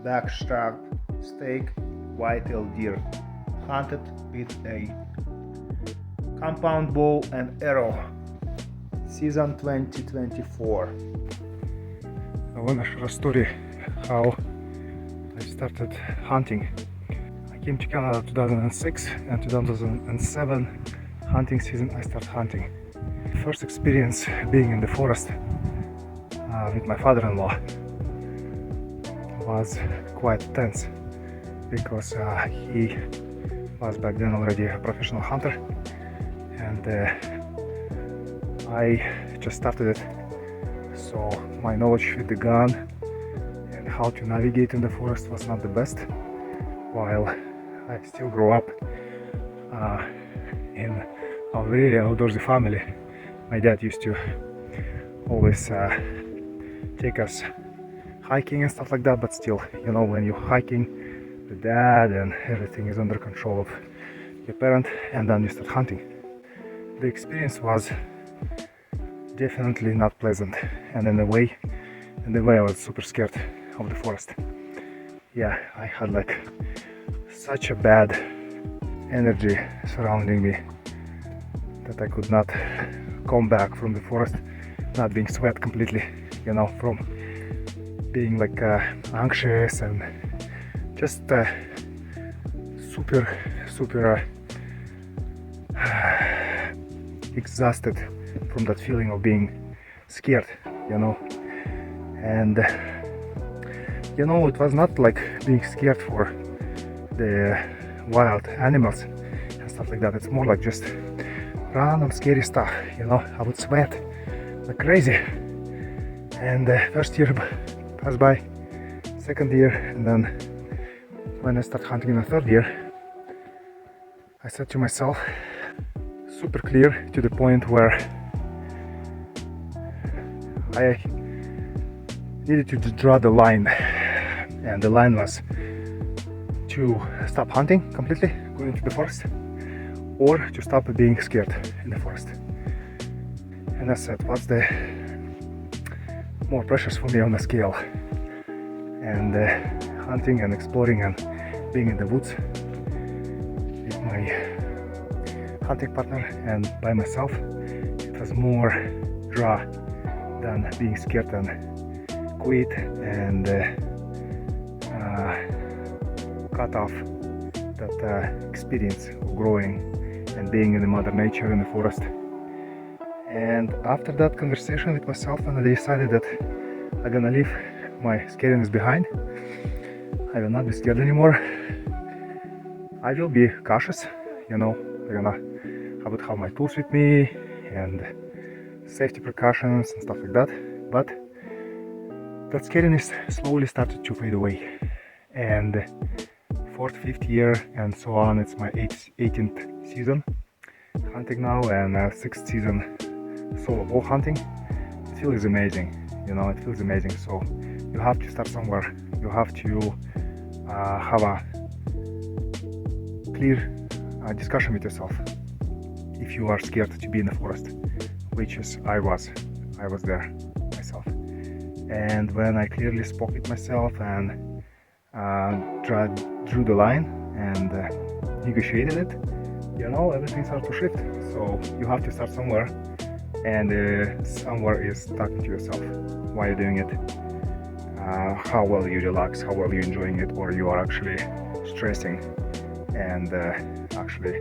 backstrap stake, white-tailed deer, hunted with a compound bow and arrow. Season 2024. I want to share a story how I started hunting. I came to Canada 2006 and 2007 hunting season I started hunting. First experience being in the forest with my father-in-law was quite tense because he was back then already a professional hunter, and I just started it, so my knowledge with the gun and how to navigate in the forest was not the best. While I still grew up in a really outdoorsy family, my dad used to always take us hiking and stuff like that, but still, you know, when you're hiking with dad and everything is under control of your parent, and then you start hunting, the experience was definitely not pleasant, and in a way I was super scared of the forest. Yeah, I had like such a bad energy surrounding me that I could not come back from the forest not being sweat completely, you know, from being like anxious and just super exhausted from that feeling of being scared, you know. And you know, it was not like being scared for the wild animals and stuff like that. It's more like just random scary stuff, you know. I would sweat like crazy, and first year passed by, second year, and then when I started hunting in the third year, I said to myself, super clear to the point where I needed to draw the line, and the line was to stop hunting completely, going to the forest, or to stop being scared in the forest. And I said, what's the more precious for me on the scale? And hunting and exploring and being in the woods with my hunting partner and by myself, it was more draw than being scared and quit and cut off that experience of growing and being in the mother nature in the forest. And after that conversation with myself, and I decided that I'm gonna leave my scariness behind. I will not be scared anymore. I will be cautious, you know. I would have my tools with me and safety precautions and stuff like that. But that scariness slowly started to fade away. And fourth, fifth year, and so on. It's my 18th season hunting now, and sixth season solo bow hunting. It feels amazing, you know. It feels amazing. So you have to start somewhere. You have to have a clear discussion with yourself if you are scared to be in the forest, which is I was there myself. And when I clearly spoke with myself and drew the line and negotiated it, you know, everything starts to shift. So you have to start somewhere, and somewhere is talking to yourself while you're doing it. How well you relax, how well you're enjoying it, or you are actually stressing and actually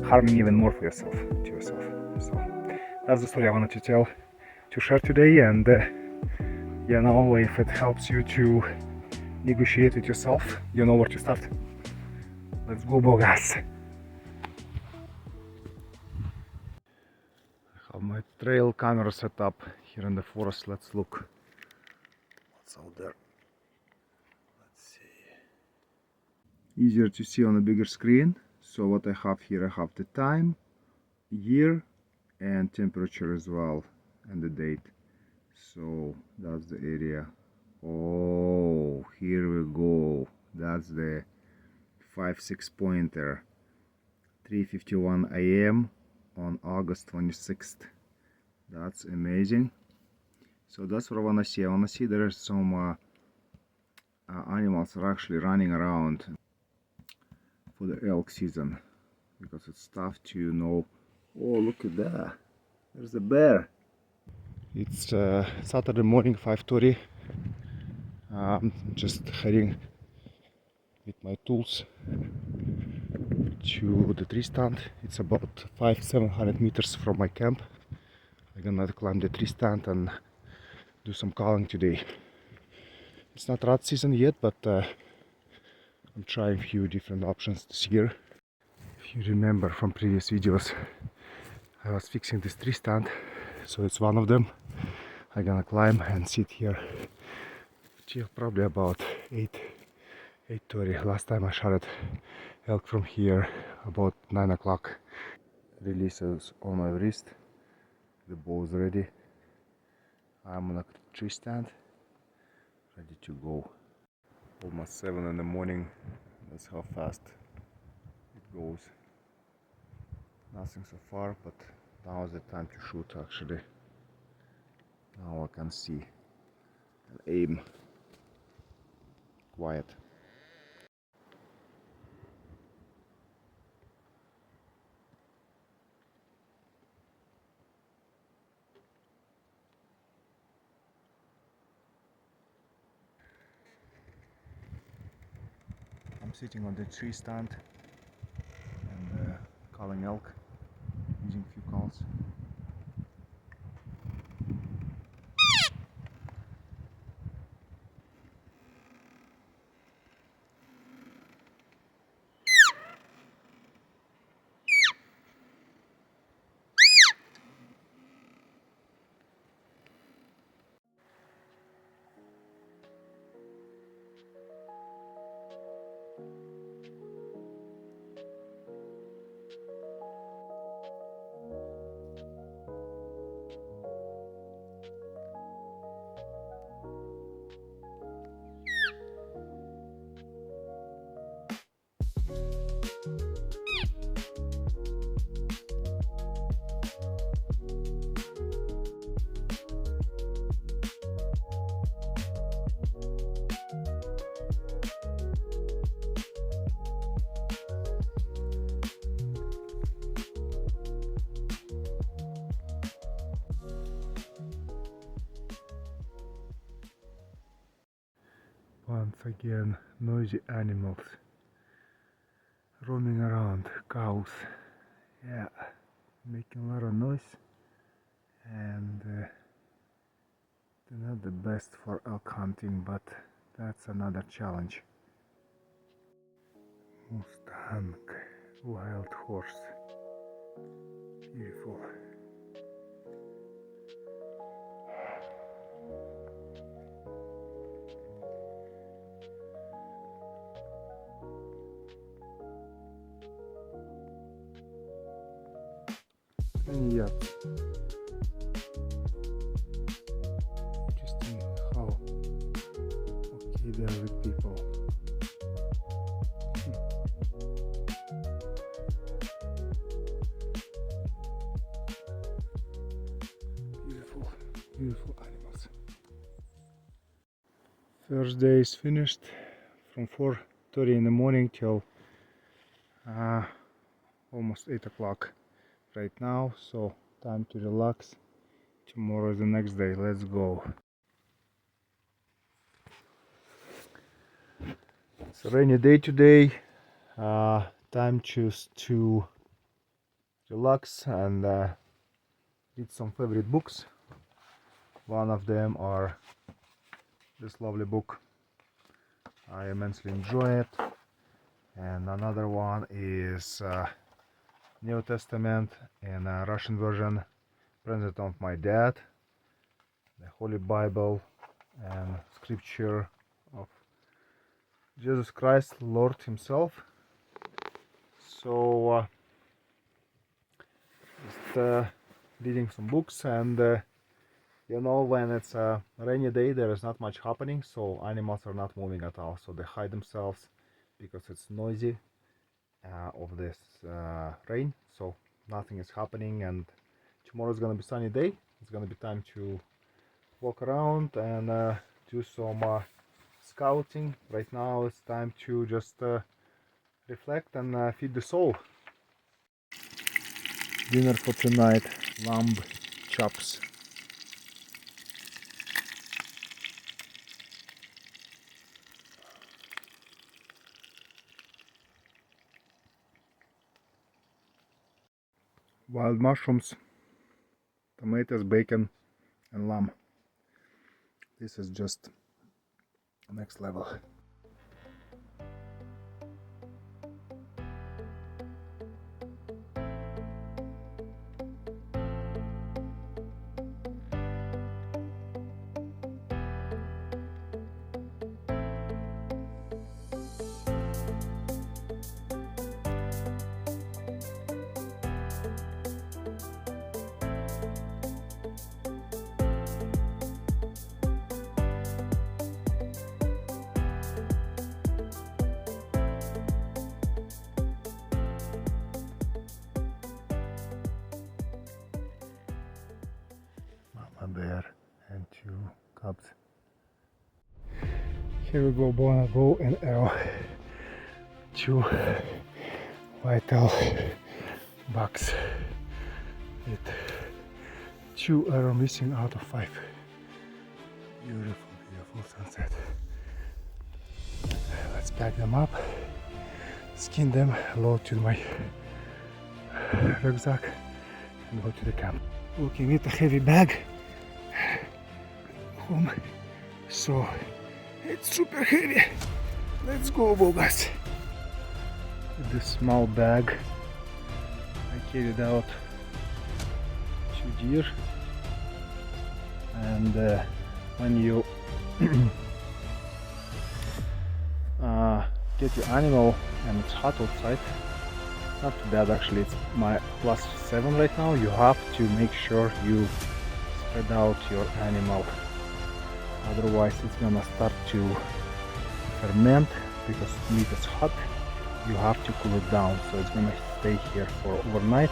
harming even more for yourself, to yourself. So that's the story I wanted to share today, and you know, if it helps you to negotiate with yourself, you know where to start. Let's go, bogas! I have my trail camera set up here in the forest. Let's look what's out there. Let's see. Easier to see on a bigger screen. So what I have here, I have the time, year, and temperature as well, and the date. So that's the area. Oh, here we go. That's the 5-6 pointer. 3:51 a.m. on August 26th. That's amazing. So that's what I wanna see. I wanna see there is some animals are actually running around for the elk season, because it's tough to know. Oh, look at that! There's a bear. It's Saturday morning, 5:30. I'm just heading with my tools to the tree stand. It's about 500-700 meters from my camp. I'm gonna climb the tree stand and do some calling today. It's not rat season yet, but I'm trying a few different options this year. If you remember from previous videos, I was fixing this tree stand, so it's one of them. I'm gonna climb and sit here till probably about 8:30. Last time I shot at elk from here about 9 o'clock. Releases on my wrist. The bow is ready. I'm on a tree stand, ready to go. Almost 7 in the morning. That's how fast it goes. Nothing so far, but now is the time to shoot actually. Now I can see and aim. Quiet. I'm sitting on the tree stand and calling elk using few calls. Once again, noisy animals roaming around, cows, yeah, making a lot of noise, and they're not the best for elk hunting, but that's another challenge. Mustang, wild horse, beautiful. And yeah, interesting how okay they are with people. Beautiful, beautiful animals. First day is finished from 4:30 in the morning till almost 8 o'clock right now, so time to relax. Tomorrow is the next day. Let's go. It's a rainy day today. Time to relax and read some favorite books. One of them are this lovely book. I immensely enjoy it. And another one is New Testament in a Russian version, present of my dad, the Holy Bible and Scripture of Jesus Christ, Lord Himself. So just reading some books, and you know, when it's a rainy day, there is not much happening, so animals are not moving at all. So they hide themselves because it's noisy of this rain. So nothing is happening, and tomorrow is gonna be sunny day. It's gonna be time to walk around and do some scouting. Right now it's time to just reflect and feed the soul. Dinner for tonight, lamb chops. Wild mushrooms, tomatoes, bacon and lamb. This is just next level. Mama bear and 2 cubs. Here we go, bow and arrow. 2 white owl bucks with 2 arrow missing out of 5. Beautiful, beautiful sunset. Let's pack them up, skin them, load to my rucksack and go to the camp. Looking at a heavy bag home, so it's super heavy. Let's go, bogas. This small bag I carried out 2 deer, and when you get your animal and it's hot outside, not too bad actually, it's my +7 right now, you have to make sure you spread out your animal, otherwise it's gonna start to ferment because meat is hot. You have to cool it down, so it's gonna stay here for overnight,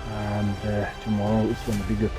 and tomorrow it's gonna be good.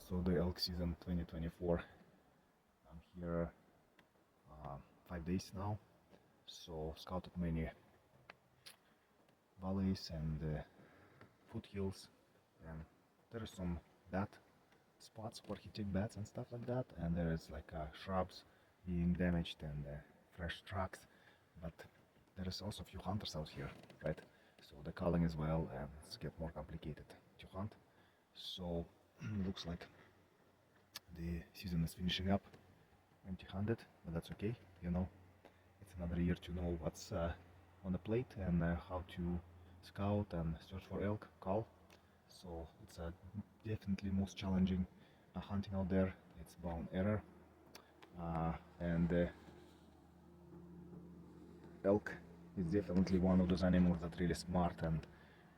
So the elk season 2024, I'm here 5 days now, so scouted many valleys and foothills, and there are some bad spots where he took bats and stuff like that, and there is like shrubs being damaged and fresh tracks, but there is also a few hunters out here, right? So the culling as well, and it's get more complicated to hunt. So looks like the season is finishing up empty-handed, but that's okay, you know, it's another year to know what's on the plate and how to scout and search for elk, cull. So it's definitely most challenging hunting out there. It's bow and arrow, and elk is definitely one of those animals that really smart, and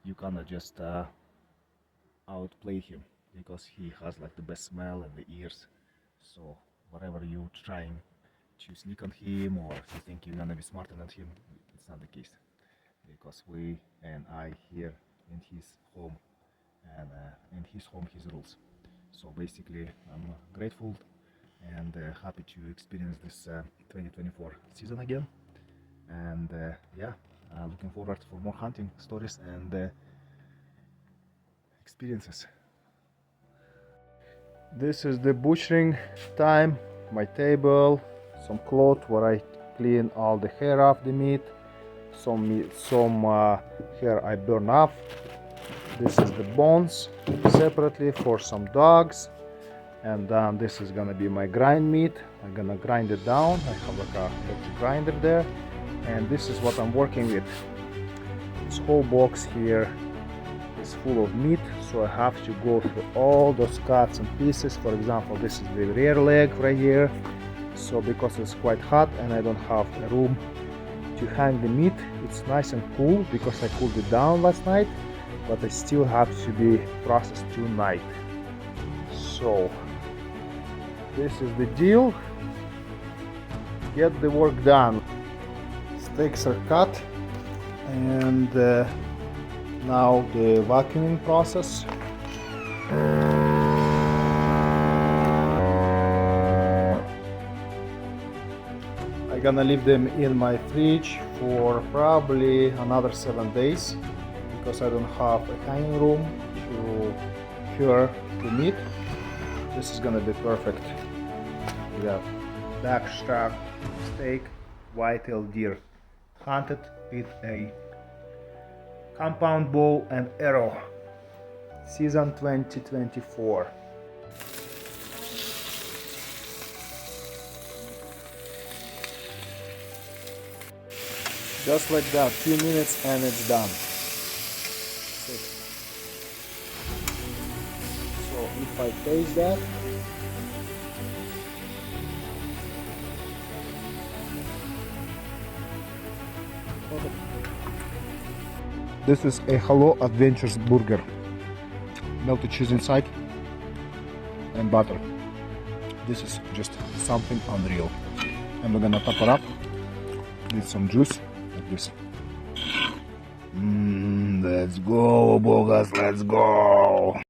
you cannot just outplay him because he has like the best smell and the ears. So whatever you trying to sneak on him or you think you're gonna be smarter than him, it's not the case, because we and I here in his home, and in his home his rules. So basically I'm grateful and happy to experience this 2024 season again, and yeah, looking forward for more hunting stories and experiences. This is the butchering time, my table, some cloth where I clean all the hair off the meat, some hair I burn off. This is the bones separately for some dogs, and then this is gonna be my grind meat. I'm gonna grind it down. I have like a grinder there, and this is what I'm working with. This whole box here is full of meat, so I have to go through all those cuts and pieces. For example, this is the rear leg right here, so because it's quite hot and I don't have a room to hang the meat, it's nice and cool because I cooled it down last night, but it still has to be processed tonight. So this is the deal. get the work done. Steaks are cut, and now the vacuuming process. I'm gonna leave them in my fridge for probably another 7 days because I don't have a hanging room to cure the meat. This is gonna be perfect. We got backstrap steak, white-tailed deer, hunted with a compound bow and arrow. Season 2024. Just like that, 2 minutes and it's done. So if I taste that, this is a Hello Adventures burger. Melted cheese inside and butter. This is just something unreal. And we're gonna top it up with some juice like this. Let's go, bogas, let's go.